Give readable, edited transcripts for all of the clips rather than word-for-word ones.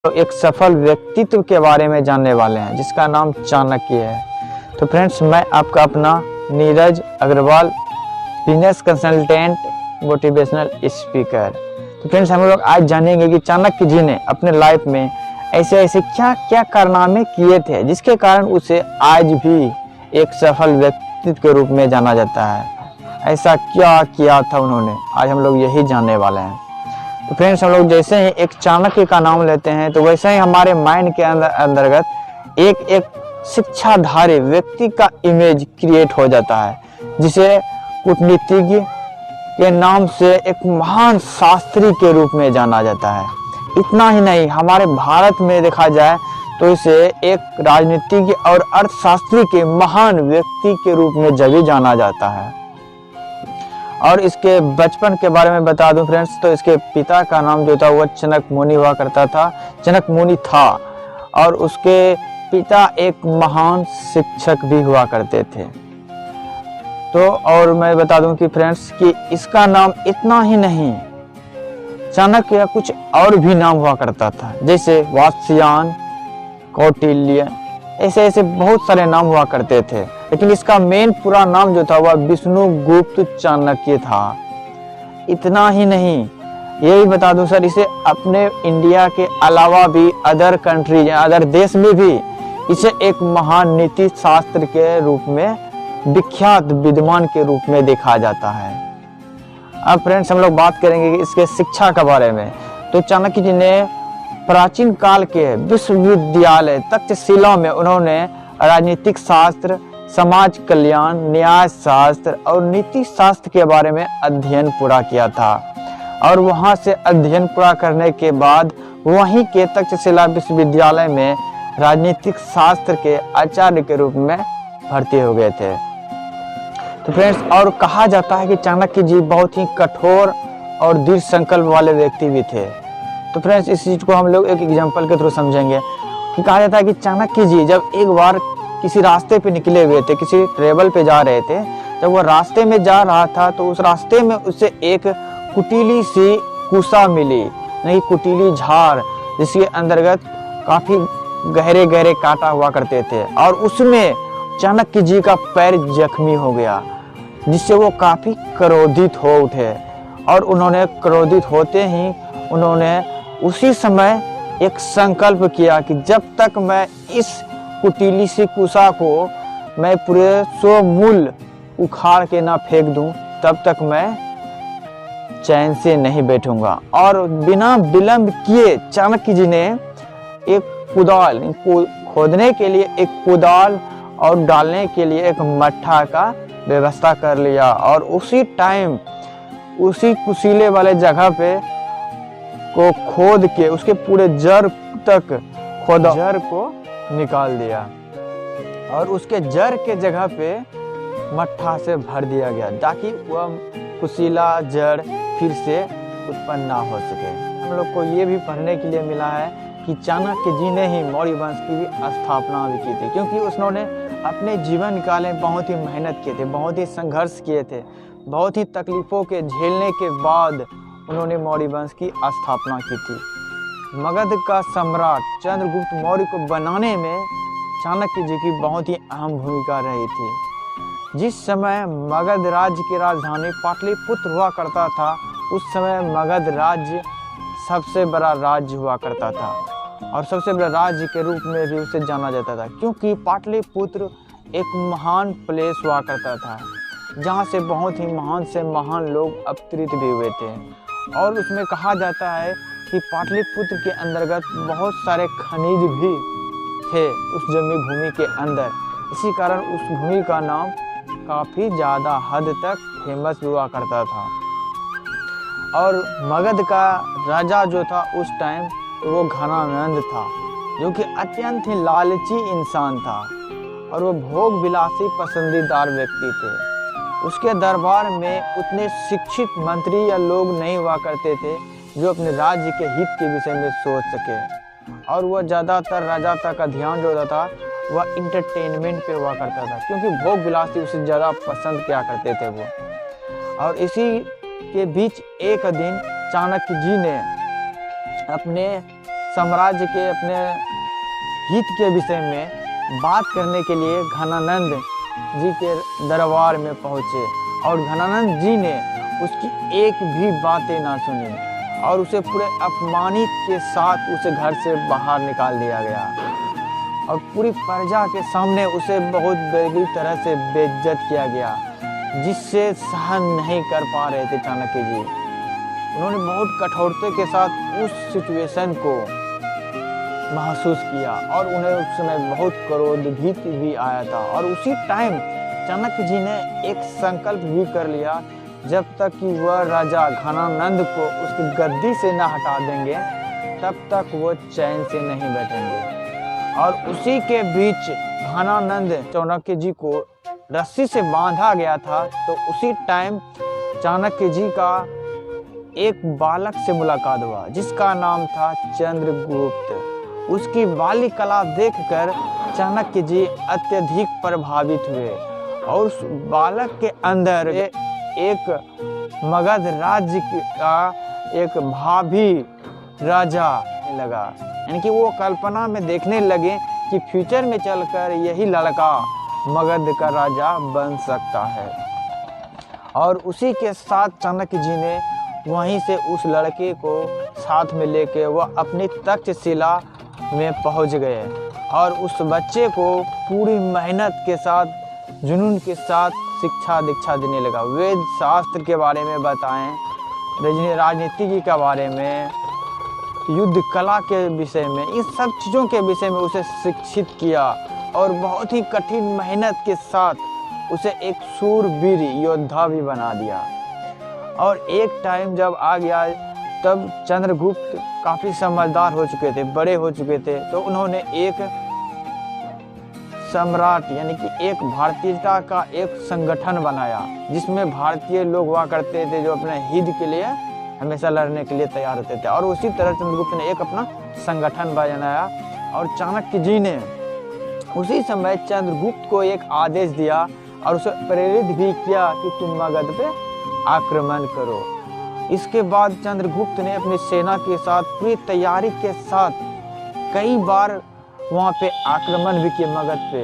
तो एक सफल व्यक्तित्व के बारे में जानने वाले हैं जिसका नाम चाणक्य है। तो फ्रेंड्स, मैं आपका अपना Neeraj Agarwal, business consultant, motivational speaker. तो फ्रेंड्स, हम लोग आज जानेंगे कि चाणक्य जी ने अपने लाइफ में ऐसे ऐसे क्या क्या कारनामे किए थे जिसके कारण उसे आज भी एक सफल व्यक्तित्व के रूप में जाना जाता है। ऐसा क्या किया था उन्होंने, आज हम लोग यही जानने वाले हैं। तो फ्रेंड्स, हम लोग जैसे ही एक चाणक्य का नाम लेते हैं तो वैसे ही हमारे माइंड के अंतर्गत एक एक शिक्षाधारी व्यक्ति का इमेज क्रिएट हो जाता है, जिसे कूटनीतिज्ञ के नाम से एक महान शास्त्री के रूप में जाना जाता है। इतना ही नहीं, हमारे भारत में देखा जाए तो इसे एक राजनीतिज्ञ और अर्थशास्त्री के महान व्यक्ति के रूप में जभी जाना जाता है। और इसके बचपन के बारे में बता दूं फ्रेंड्स, तो इसके पिता का नाम जो था वह जनक मुनि हुआ करता था, जनक मुनि था। और उसके पिता एक महान शिक्षक भी हुआ करते थे। तो और मैं बता दूं कि फ्रेंड्स कि इसका नाम इतना ही नहीं, चाणक्य का कुछ और भी नाम हुआ करता था, जैसे वात्स्यायन, कौटिल्य, ऐसे ऐसे बहुत सारे नाम हुआ करते थे। लेकिन इसका मेन पूरा नाम जो था वह विष्णुगुप्त चाणक्य था। इतना ही नहीं, ये भी बता दूं सर, इसे अपने इंडिया के अलावा भी अदर कंट्रीज, अदर देश में भी इसे एक महान नीति शास्त्र के रूप में, विख्यात विद्वान के रूप में देखा जाता है। अब फ्रेंड्स, हम लोग बात करेंगे कि इसके शिक्षा के बारे में। तो चाणक्य जी ने प्राचीन काल के विश्वविद्यालय तक्षशिला में उन्होंने राजनीतिक शास्त्र, समाज कल्याण, न्याय शास्त्र और नीति शास्त्र के बारे में अध्ययन पूरा किया था। और वहां से अध्ययन पूरा करने के बाद वहीं के तक्षशिला विश्वविद्यालय में राजनीतिक शास्त्र के आचार्य के रूप में भर्ती हो गए थे। तो फ्रेंड्स, और कहा जाता है कि चाणक्य जी बहुत ही कठोर और दृढ़ संकल्प वाले व्यक्ति भी थे। तो फ्रेंड्स, इस चीज को हम लोग एक एग्जाम्पल के थ्रू समझेंगे कि कहा जाता है कि चाणक्य जी जब एक बार किसी रास्ते पे निकले हुए थे, किसी ट्रेवल पे जा रहे थे, जब वो रास्ते में जा रहा था तो उस रास्ते में उसे एक कुटीली सी कुसा मिली, नहीं कुटीली झाड़, जिसके अंतर्गत काफी गहरे गहरे कांटा हुआ करते थे। और उसमें चाणक्य जी का पैर जख्मी हो गया, जिससे वो काफी क्रोधित हो उठे। और उन्होंने क्रोधित होते ही उन्होंने उसी समय एक संकल्प किया कि जब तक मैं इस कुटीली सी कुसा को मैं पूरे 100 मूल उखाड़ के ना फेंक दूं, तब तक मैं चैन से नहीं बैठूंगा। और बिना विलंब किए चाणक्य जी ने एक कुदाल, खोदने के लिए एक कुदाल और डालने के लिए एक मट्ठा का व्यवस्था कर लिया। और उसी टाइम उसी कुशीले वाले जगह पे को खोद के उसके पूरे जड़ तक खोदा, जड़ को निकाल दिया और उसके जड़ के जगह पे मट्ठा से भर दिया गया, ताकि वह कुशीला जड़ फिर से उत्पन्न ना हो सके। हम लोग को ये भी पढ़ने के लिए मिला है कि चाणक्य जी ने ही मौर्य वंश की भी स्थापना भी की थी, क्योंकि उसने अपने जीवन काल में बहुत ही मेहनत किए थे, बहुत ही संघर्ष किए थे, बहुत ही तकलीफों के झेलने के बाद उन्होंने मौर्य वंश की स्थापना की थी। मगध का सम्राट चंद्रगुप्त मौर्य को बनाने में चाणक्य जी की बहुत ही अहम भूमिका रही थी। जिस समय मगध राज्य की राजधानी पाटलिपुत्र हुआ करता था, उस समय मगध राज्य सबसे बड़ा राज्य हुआ करता था और सबसे बड़ा राज्य के रूप में भी उसे जाना जाता था, क्योंकि पाटलिपुत्र एक महान प्लेस हुआ करता था जहाँ से बहुत ही महान से महान लोग अवतरित भी हुए थे। और उसमें कहा जाता है कि पाटलिपुत्र के अंतर्गत बहुत सारे खनिज भी थे उस जमी भूमि के अंदर। इसी कारण उस भूमि का नाम काफ़ी ज़्यादा हद तक फेमस हुआ करता था। और मगध का राजा जो था उस टाइम, वो घनानंद था, जो कि अत्यंत ही लालची इंसान था और वो भोग विलासी पसंदीदार व्यक्ति थे। उसके दरबार में उतने शिक्षित मंत्री या लोग नहीं हुआ करते थे जो अपने राज्य के हित के विषय में सोच सके। और वह ज़्यादातर राजा का ध्यान जो होता था वह इंटरटेनमेंट पे हुआ करता था, क्योंकि भोग विलासी उसे ज़्यादा पसंद किया करते थे वो। और इसी के बीच एक दिन चाणक्य जी ने अपने साम्राज्य के अपने हित के विषय में बात करने के लिए घनानंद जी के दरबार में पहुँचे और घनानंद जी ने उसकी एक भी बातें ना सुनी और उसे पूरे अपमानित के साथ उसे घर से बाहर निकाल दिया गया और पूरी प्रजा के सामने उसे बहुत बुरी तरह से बेइज्जत किया गया, जिससे सहन नहीं कर पा रहे थे चाणक्य जी। उन्होंने बहुत कठोरता के साथ उस सिचुएशन को महसूस किया और उन्हें उस समय बहुत क्रोध भी आया था। और उसी टाइम चाणक्य जी ने एक संकल्प भी कर लिया, जब तक कि वह राजा घनानंद को उसकी गद्दी से न हटा देंगे तब तक वो चैन से नहीं बैठेंगे। और उसी के बीच घनानंद चाणक्य जी को रस्सी से बांधा गया था, तो उसी टाइम चाणक्य जी का एक बालक से मुलाकात हुआ जिसका नाम था चंद्रगुप्त। उसकी बाली कला देखकर चाणक्य जी अत्यधिक प्रभावित हुए और उस बालक के अंदर एक मगध राज्य का एक भावी राजा लगा, यानी कि वो कल्पना में देखने लगे कि फ्यूचर में चलकर यही लड़का मगध का राजा बन सकता है। और उसी के साथ चाणक्य जी ने वहीं से उस लड़के को साथ में लेके वह अपनी तक्षशिला में पहुंच गए और उस बच्चे को पूरी मेहनत के साथ, जुनून के साथ शिक्षा दीक्षा देने लगा। वेद शास्त्र के बारे में बताएं, राजनीति के बारे में, युद्ध कला के विषय में, इन सब चीज़ों के विषय में उसे शिक्षित किया और बहुत ही कठिन मेहनत के साथ उसे एक शूरवीर योद्धा भी बना दिया। और एक टाइम जब आ गया तब चंद्रगुप्त काफ़ी समझदार हो चुके थे, बड़े हो चुके थे, तो उन्होंने एक सम्राट यानी कि एक भारतीयता का एक संगठन बनाया जिसमें भारतीय लोग हुआ करते थे जो अपने हित के लिए हमेशा लड़ने के लिए तैयार होते थे। और उसी तरह चंद्रगुप्त ने एक अपना संगठन बनाया और चाणक्य जी ने उसी समय चंद्रगुप्त को एक आदेश दिया और उसे प्रेरित भी किया कि तुम मगध पे आक्रमण करो। इसके बाद चंद्रगुप्त ने अपनी सेना के साथ पूरी तैयारी के साथ कई बार वहाँ पे आक्रमण भी किए मगध पे,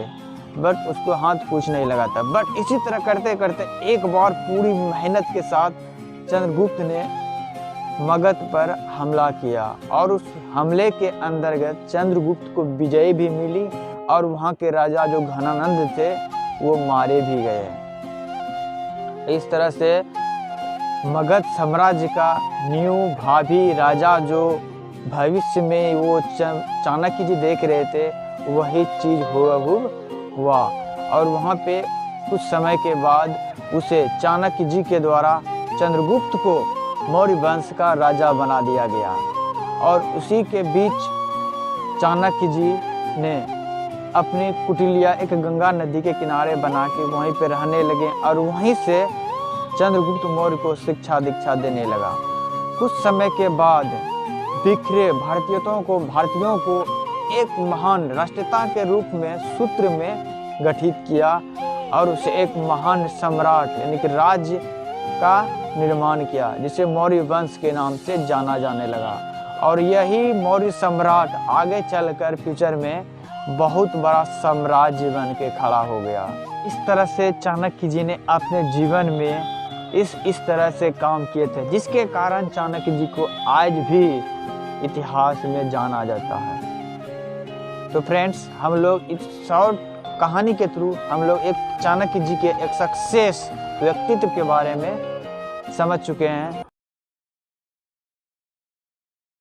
बट उसको हाथ कुछ नहीं लगा था। बट इसी तरह करते करते एक बार पूरी मेहनत के साथ चंद्रगुप्त ने मगध पर हमला किया और उस हमले के अंतर्गत चंद्रगुप्त को विजय भी मिली और वहाँ के राजा जो घनानंद थे वो मारे भी गए। इस तरह से मगध साम्राज्य का न्यू भावी राजा जो भविष्य में वो चाणक्य जी देख रहे थे वही चीज़ हुआ। और वहाँ पे कुछ समय के बाद उसे चाणक्य जी के द्वारा चंद्रगुप्त को मौर्य वंश का राजा बना दिया गया। और उसी के बीच चाणक्य जी ने अपनी कुटिलिया एक गंगा नदी के किनारे बना के वहीं पे रहने लगे और वहीं से चंद्रगुप्त मौर्य को शिक्षा दीक्षा देने लगा। कुछ समय के बाद बिखरे भारतीयों को एक महान राष्ट्रपिता के रूप में सूत्र में गठित किया और उसे एक महान सम्राट यानी कि राज्य का निर्माण किया जिसे मौर्य वंश के नाम से जाना जाने लगा। और यही मौर्य सम्राट आगे चलकर फ्यूचर में बहुत बड़ा साम्राज्य बन के खड़ा हो गया। इस तरह से चाणक्य जी ने अपने जीवन में इस तरह से काम किए थे जिसके कारण चाणक्य जी को आज भी इतिहास में जाना जाता है। तो फ्रेंड्स, हम लोग इस शॉर्ट कहानी के थ्रू हम लोग एक चाणक्य जी के एक सक्सेस व्यक्तित्व के बारे में समझ चुके हैं।